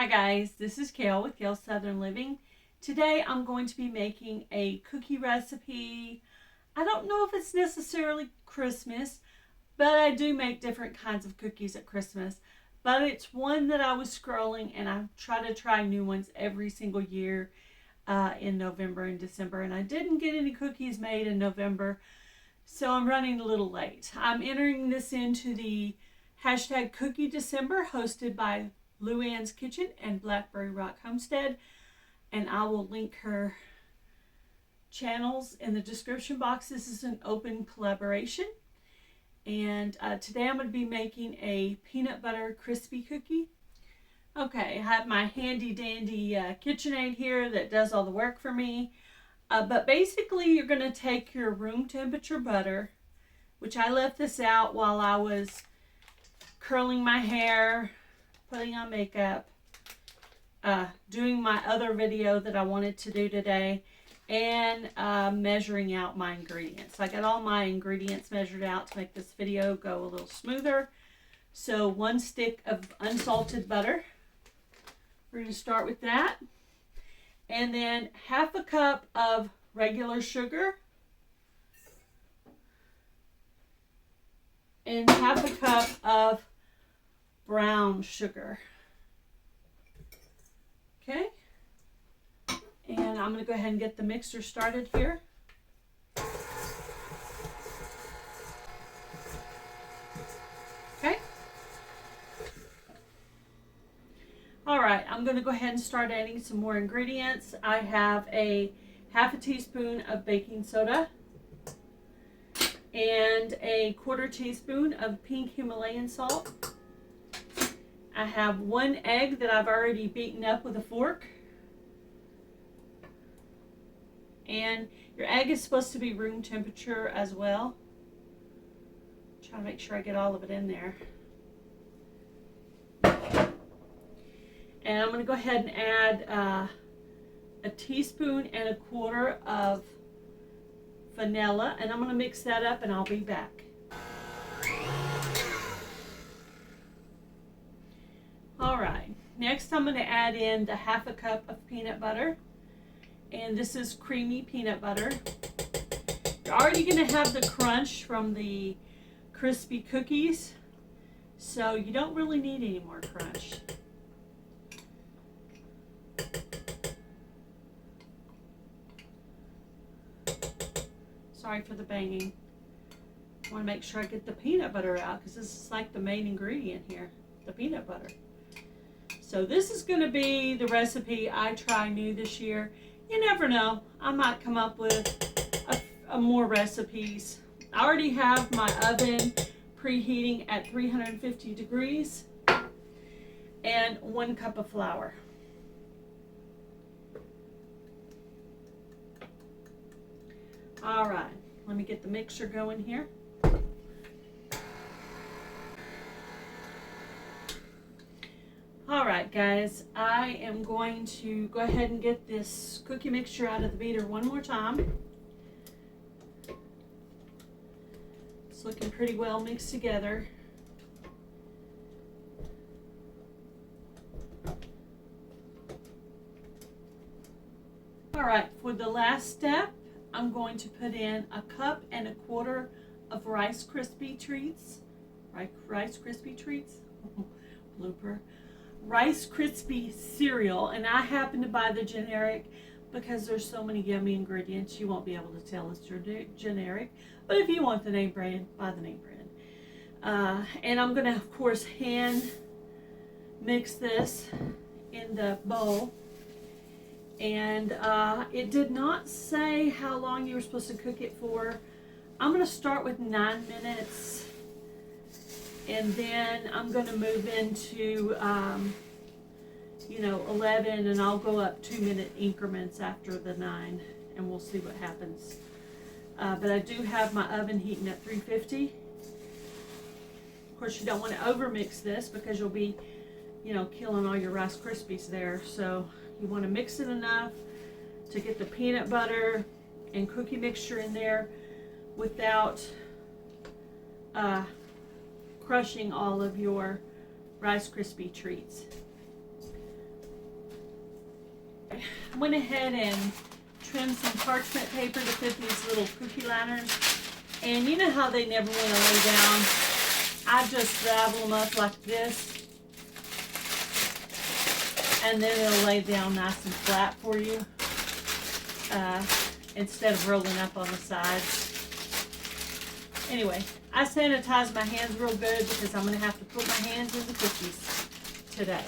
Hi guys, this is Gail with Gail's Southern Living. Today I'm going to be making a cookie recipe. I don't know if it's necessarily Christmas, but I do make different kinds of cookies at Christmas. But it's one that I was scrolling and I try to try new ones every single year in November and December. And I didn't get any cookies made in November, so I'm running a little late. I'm entering this into the hashtag Cookie December hosted by Luann's Kitchen and Blackberry Rock Homestead, and I will link her channels in the description box. This is an open collaboration, and today I'm going to be making a peanut butter crispy cookie. Okay, I have my handy dandy KitchenAid here that does all the work for me, but basically you're going to take your room temperature butter, which I left this out while I was curling my hair, putting on makeup, doing my other video that I wanted to do today, and measuring out my ingredients. I got all my ingredients measured out to make this video go a little smoother. So 1 stick of unsalted butter. We're going to start with that. And then 1/2 cup of regular sugar. And 1/2 cup of brown sugar. Okay, and I'm going to go ahead and get the mixer started here. Okay. All right, I'm going to go ahead and start adding some more ingredients. I have a 1/2 teaspoon of baking soda and a 1/4 teaspoon of pink Himalayan salt. I have 1 egg that I've already beaten up with a fork. And your egg is supposed to be room temperature as well. Try to make sure I get all of it in there. And I'm going to go ahead and add a teaspoon and 1/4 of vanilla. And I'm going to mix that up and I'll be back. Alright, next I'm going to add in the 1/2 cup of peanut butter, and this is creamy peanut butter. You're already going to have the crunch from the crispy cookies, so you don't really need any more crunch. Sorry for the banging. I want to make sure I get the peanut butter out because this is like the main ingredient here, the peanut butter. So this is going to be the recipe I try new this year. You never know. I might come up with more recipes. I already have my oven preheating at 350 degrees and 1 cup of flour. All right, let me get the mixer going here. Alright guys, I am going to go ahead and get this cookie mixture out of the beater one more time. It's looking pretty well mixed together. Alright, for the last step, I'm going to put in 1 cup and 1/4 of Rice Krispie treats. Rice Krispie treats? Blooper. Rice Krispie cereal, and I happen to buy the generic because there's so many yummy ingredients you won't be able to tell it's generic, but if you want the name brand, buy the name brand. And I'm going to of course hand mix this in the bowl, and it did not say how long you were supposed to cook it for. I'm going to start with 9 minutes. And then I'm going to move into, 11, and I'll go up 2-minute increments after the 9, and we'll see what happens. But I do have my oven heating at 350. Of course, you don't want to overmix this because you'll be, killing all your Rice Krispies there. So you want to mix it enough to get the peanut butter and cookie mixture in there without crushing all of your Rice Krispie treats. right, I went ahead and trimmed some parchment paper to fit these little cookie liners. And you know how they never want to lay down? I just ravel them up like this. And then it'll lay down nice and flat for you. Instead of rolling up on the sides. Anyway, I sanitize my hands real good because I'm going to have to put my hands in the cookies today.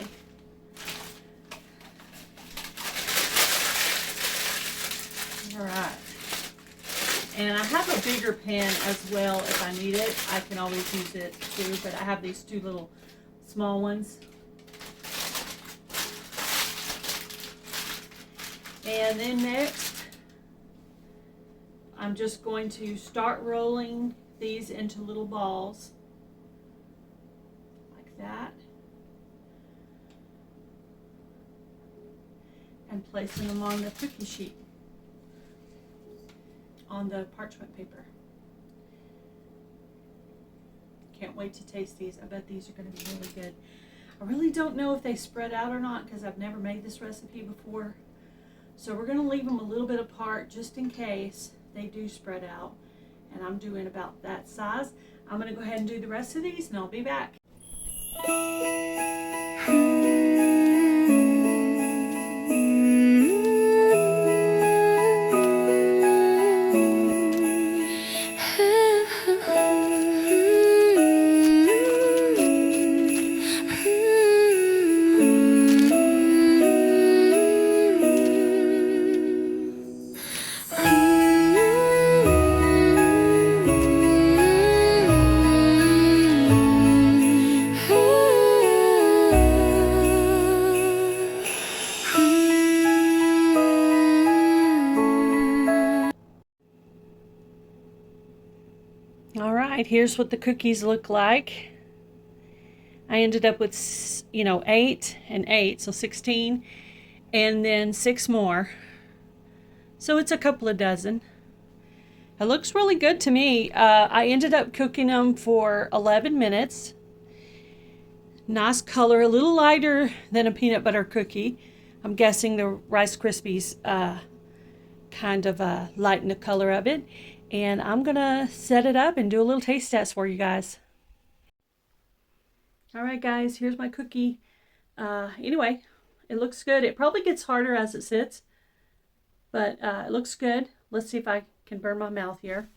Alright. And I have a bigger pan as well if I need it. I can always use it too, but I have these two little small ones. And then next, I'm just going to start rolling these into little balls like that and placing them on the cookie sheet on the parchment paper. Can't wait to taste these. I bet these are going to be really good. I really don't know if they spread out or not because I've never made this recipe before. So we're going to leave them a little bit apart just in case they do spread out. And I'm doing about that size. I'm going to go ahead and do the rest of these and I'll be back. Alright, here's what the cookies look like. I ended up with, 8 and 8, so 16, and then 6 more. So it's a couple of dozen. It looks really good to me. I ended up cooking them for 11 minutes. Nice color, a little lighter than a peanut butter cookie. I'm guessing the Rice Krispies kind of lighten the color of it. And I'm going to set it up and do a little taste test for you guys. Alright guys, here's my cookie. Anyway, it looks good. It probably gets harder as it sits, but it looks good. Let's see if I can burn my mouth here.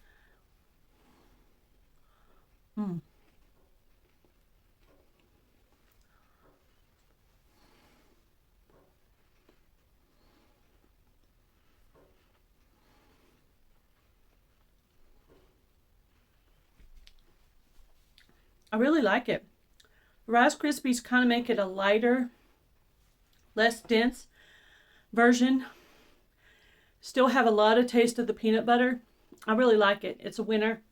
I really like it. Rice Krispies kind of make it a lighter, less dense version. Still have a lot of taste of the peanut butter. I really like it. It's a winner.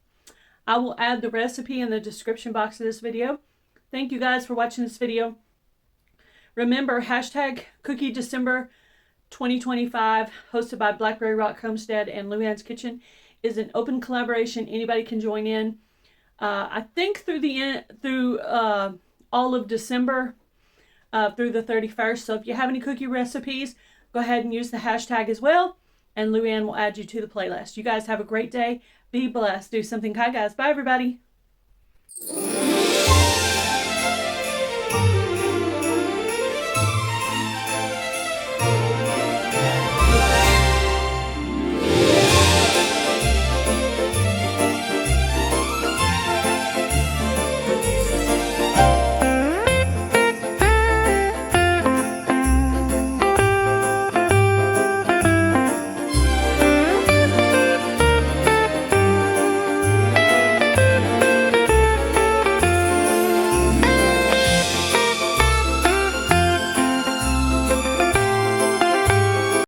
I will add the recipe in the description box of this video. Thank you guys for watching this video. Remember, hashtag Cookie December 2025, hosted by Blackberry Rock Homestead and Luann's Kitchen, is an open collaboration. Anybody can join in. I think through all of December, through the 31st. So if you have any cookie recipes, go ahead and use the hashtag as well, and Luann will add you to the playlist. You guys have a great day. Be blessed. Do something kind, guys. Bye, everybody.